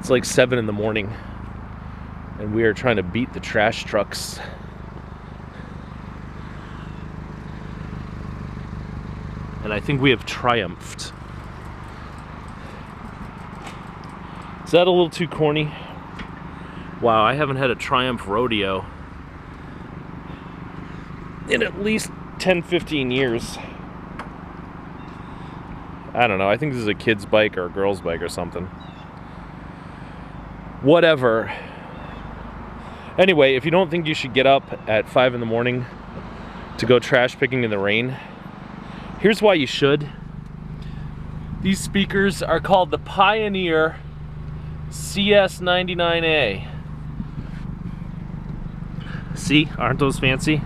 It's like 7 in the morning, and we are trying to beat the trash trucks. And I think we have triumphed. Is that a little too corny? Wow, I haven't had a Triumph rodeo in at least 10-15 years. I don't know, I think this is a kid's bike or a girl's bike or something. Whatever. Anyway, if you don't think you should get up at 5 in the morning to go trash picking in the rain, here's why you should. These speakers are called the Pioneer CS99A. See, aren't those fancy?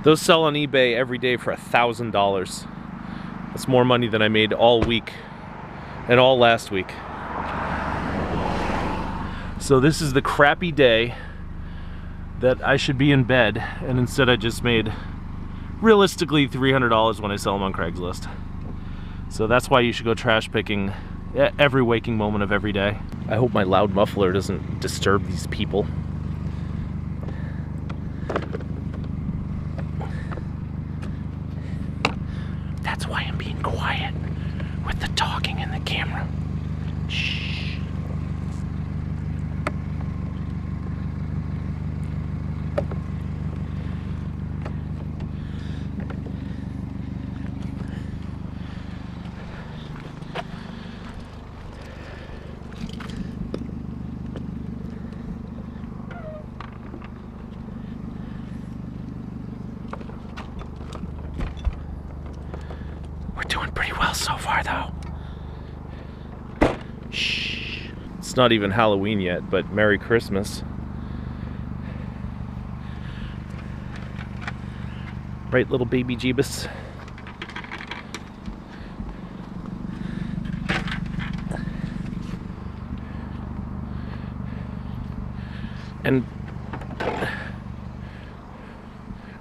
Those sell on eBay every day for $1,000. That's more money than I made all week and all last week. So this is the crappy day that I should be in bed, and instead I just made realistically $300 when I sell them on Craigslist. So that's why you should go trash picking every waking moment of every day. I hope my loud muffler doesn't disturb these people. That's why I'm being quiet with the talking in the camera. Shh. Doing pretty well so far, though. Shh. It's not even Halloween yet, but Merry Christmas. Right, little baby Jeebus? And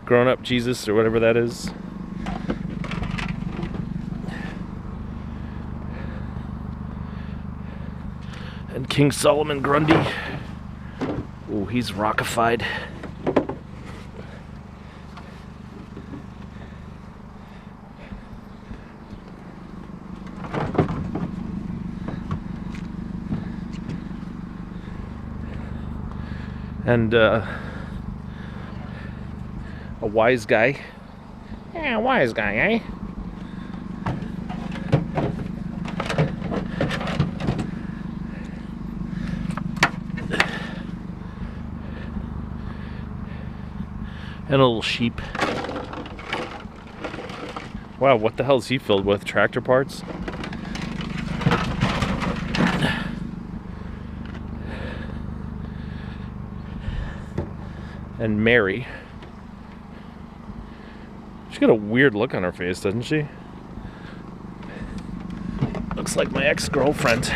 grown-up Jesus, or whatever that is. And King Solomon Grundy. Oh, he's rockified. And a wise guy. Yeah, wise guy, eh? And a little sheep. Wow, what the hell is he filled with? Tractor parts? And Mary. She's got a weird look on her face, doesn't she? Looks like my ex-girlfriend.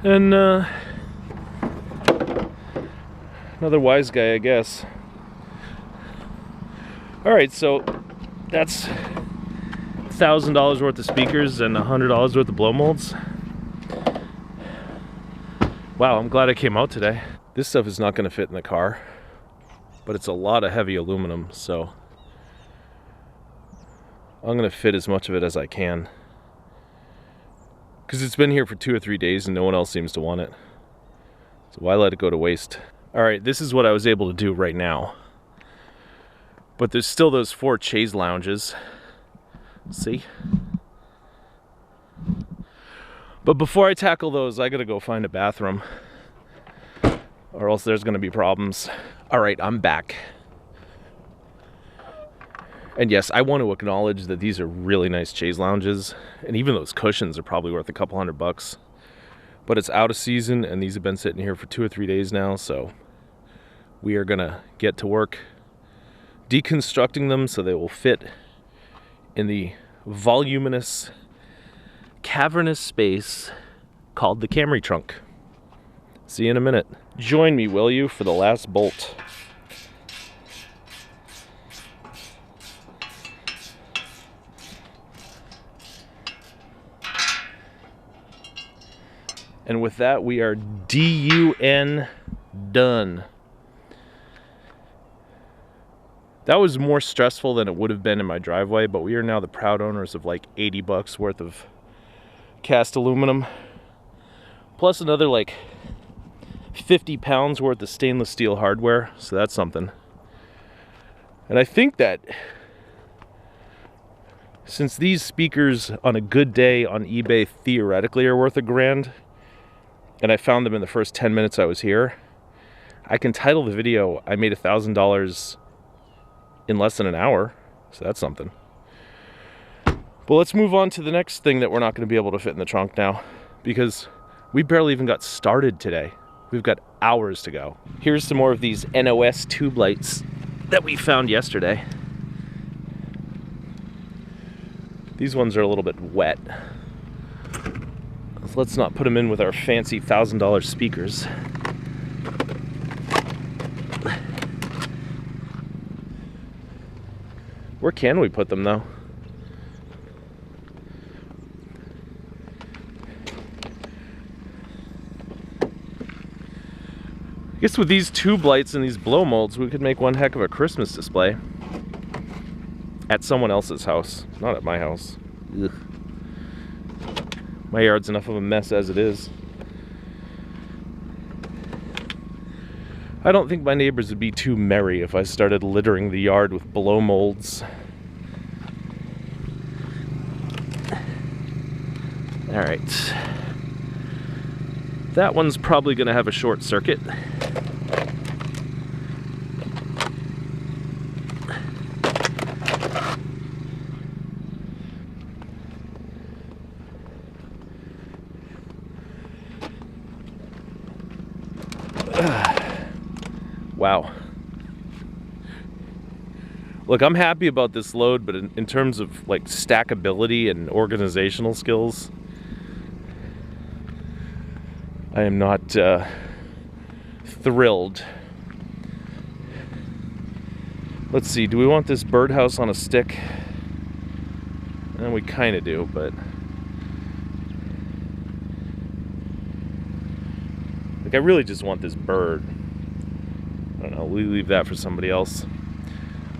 And another wise guy, I guess. Alright, so that's $1,000 worth of speakers and $100 worth of blow molds. Wow, I'm glad I came out today. This stuff is not going to fit in the car, but it's a lot of heavy aluminum, so I'm going to fit as much of it as I can. Because it's been here for 2 or 3 days and no one else seems to want it. So why let it go to waste? Alright, this is what I was able to do right now. But there's still those 4 chaise lounges. See? But before I tackle those, I gotta go find a bathroom. Or else there's gonna be problems. Alright, I'm back. And yes, I want to acknowledge that these are really nice chaise lounges. And even those cushions are probably worth a couple $100. But it's out of season, and these have been sitting here for 2 or 3 days now, so we are gonna get to work deconstructing them so they will fit in the voluminous, cavernous space called the Camry trunk. See you in a minute. Join me, will you, for the last bolt. And with that, we are DUN done. That was more stressful than it would have been in my driveway, but we are now the proud owners of like 80 bucks worth of cast aluminum, plus another like 50 pounds worth of stainless steel hardware, so that's something. And I think that since these speakers on a good day on eBay theoretically are worth $1,000, and I found them in the first 10 minutes I was here, I can title the video, I made $1,000 in less than an hour, so that's something. But let's move on to the next thing that we're not going to be able to fit in the trunk now, because we barely even got started today. We've got hours to go. Here's some more of these NOS tube lights that we found yesterday. These ones are a little bit wet. So let's not put them in with our fancy $1,000 speakers. Where can we put them though? I guess with these tube lights and these blow molds, we could make one heck of a Christmas display. At someone else's house, not at my house. Ugh. My yard's enough of a mess as it is. I don't think my neighbors would be too merry if I started littering the yard with blow molds. All right. That one's probably gonna have a short circuit. Wow. Look, I'm happy about this load, but in terms of like stackability and organizational skills, I am not thrilled. Let's see, do we want this birdhouse on a stick? And we kind of do, but like I really just want this bird. I don't know, we leave that for somebody else.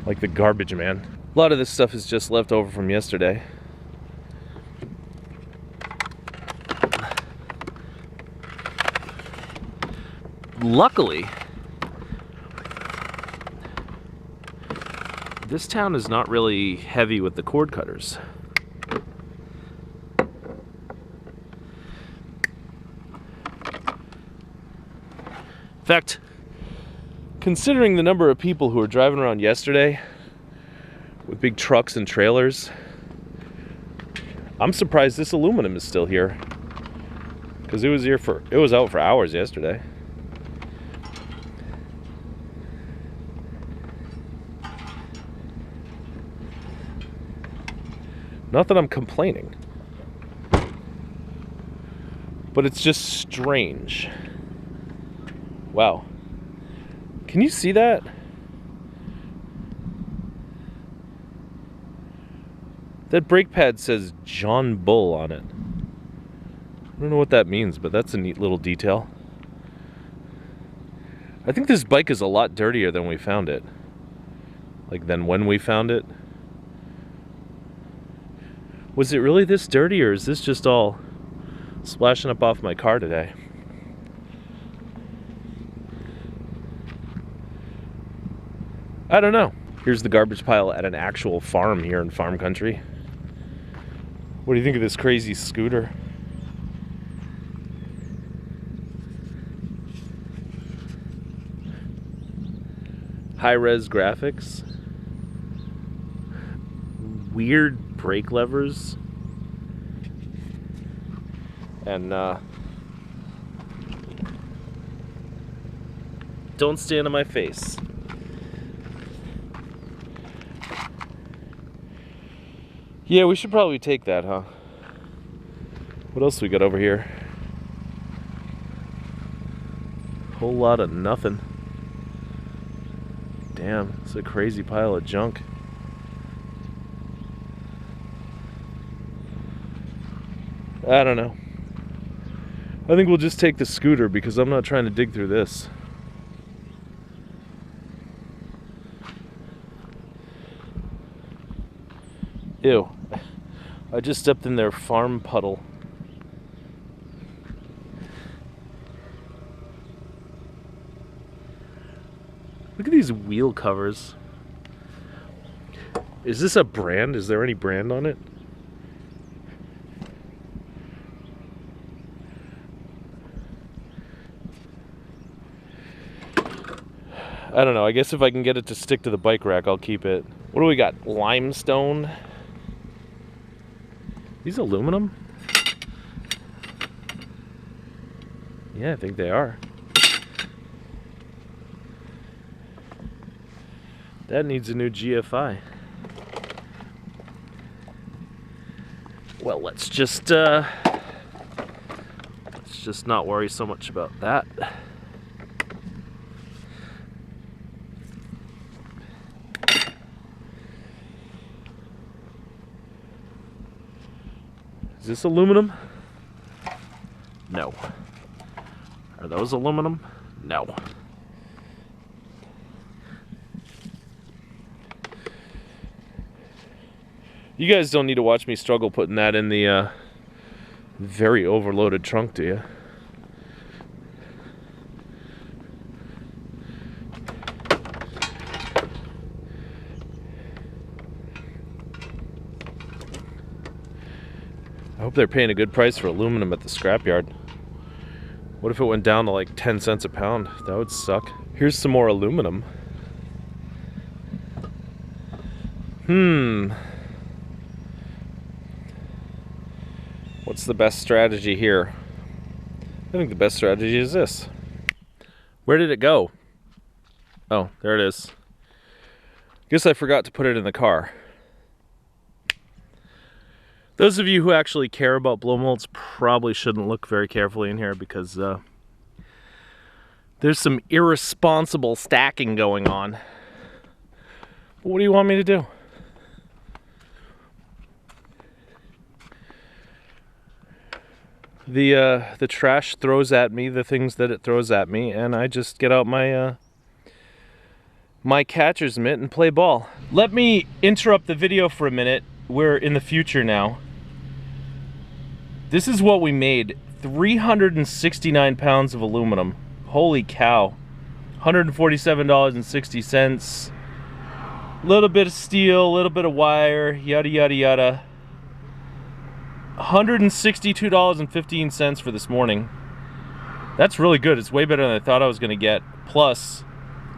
Like the garbage man. A lot of this stuff is just left over from yesterday. Luckily, this town is not really heavy with the cord cutters. In fact, considering the number of people who were driving around yesterday with big trucks and trailers, I'm surprised this aluminum is still here, because it was out for hours yesterday. Not that I'm complaining, but it's just strange. Wow. Can you see that? That brake pad says John Bull on it. I don't know what that means, but that's a neat little detail. I think this bike is a lot dirtier than we found it. Like than when we found it. Was it really this dirty, or is this just all splashing up off my car today? I don't know. Here's the garbage pile at an actual farm here in farm country. What do you think of this crazy scooter? High-res graphics. Weird brake levers. And don't stand on my face. Yeah, we should probably take that, huh? What else we got over here? Whole lot of nothing. Damn, it's a crazy pile of junk. I don't know. I think we'll just take the scooter because I'm not trying to dig through this. Ew. I just stepped in their farm puddle. Look at these wheel covers. Is this a brand? Is there any brand on it? I don't know. I guess if I can get it to stick to the bike rack, I'll keep it. What do we got? Limestone. These aluminum? Yeah, I think they are. That needs a new GFI. Well, let's just not worry so much about that. Is this aluminum? No. Are those aluminum? No. You guys don't need to watch me struggle putting that in the very overloaded trunk, do you? I hope they're paying a good price for aluminum at the scrapyard. What if it went down to like 10 cents a pound? That would suck. Here's some more aluminum. What's the best strategy here? I think the best strategy is this. Where did it go? Oh, there it is. Guess I forgot to put it in the car. Those of you who actually care about blow molds probably shouldn't look very carefully in here because there's some irresponsible stacking going on. But what do you want me to do? The trash throws at me the things that it throws at me, and I just get out my my catcher's mitt and play ball. Let me interrupt the video for a minute. We're in the future now. This is what we made. 369 pounds of aluminum. Holy cow. $147.60. A little bit of steel, a little bit of wire, yada yada yada. $162.15 for this morning. That's really good. It's way better than I thought I was going to get. Plus,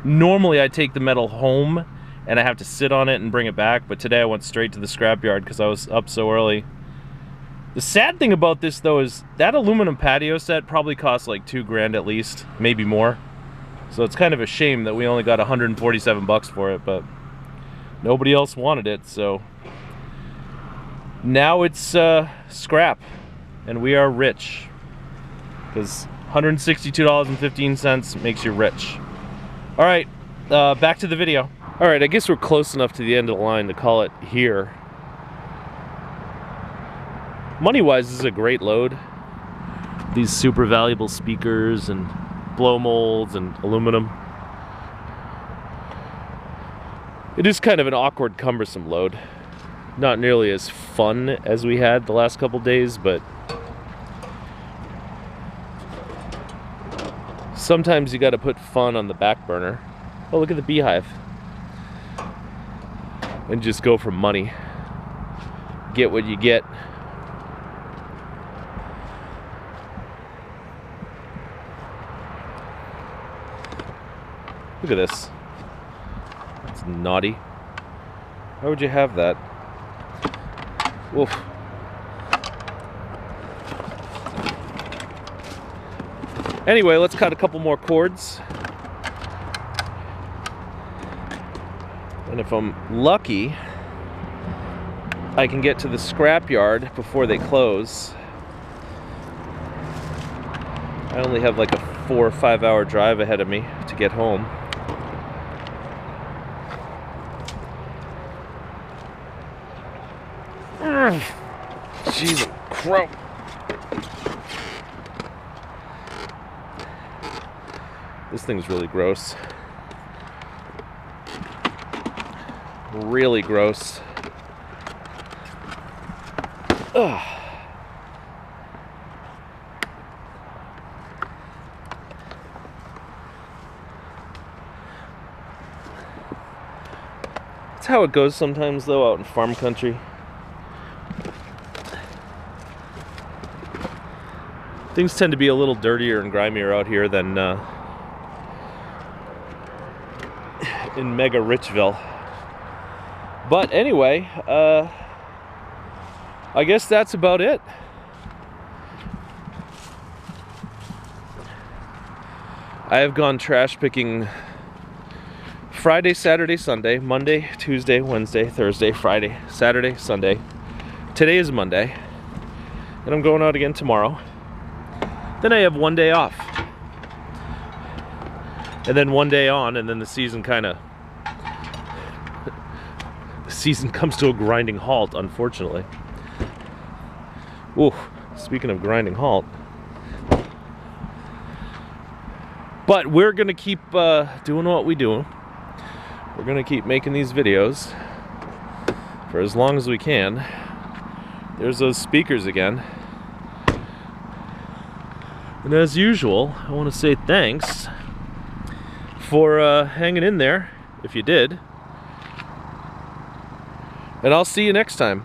normally I take the metal home and I have to sit on it and bring it back, but today I went straight to the scrapyard because I was up so early. The sad thing about this though is that aluminum patio set probably cost like $2 at least, maybe more. So it's kind of a shame that we only got 147 bucks for it, but nobody else wanted it, so now it's scrap, and we are rich because $162.15 makes you rich. All right, back to the video. All right, I guess we're close enough to the end of the line to call it here. Money-wise, this is a great load. These super valuable speakers and blow molds and aluminum. It is kind of an awkward, cumbersome load. Not nearly as fun as we had the last couple days, but sometimes you got to put fun on the back burner. Oh, look at the beehive. And just go for money. Get what you get. Look at this. It's naughty. Why would you have that? Oof. Anyway, let's cut a couple more cords. And if I'm lucky, I can get to the scrapyard before they close. I only have like a 4 or 5 hour drive ahead of me to get home. Jesus Christ. This thing's really gross. Really gross. Ugh. That's how it goes sometimes, though, out in farm country. Things tend to be a little dirtier and grimier out here than in Mega Richville. But anyway, I guess that's about it. I have gone trash picking Friday, Saturday, Sunday, Monday, Tuesday, Wednesday, Thursday, Friday, Saturday, Sunday. Today is Monday, and I'm going out again tomorrow. Then I have one day off, and then one day on, and then the season comes to a grinding halt, unfortunately. Ooh, speaking of grinding halt. But we're gonna keep doing what we do. We're gonna keep making these videos for as long as we can. There's those speakers again. And as usual, I want to say thanks for hanging in there, if you did. And I'll see you next time.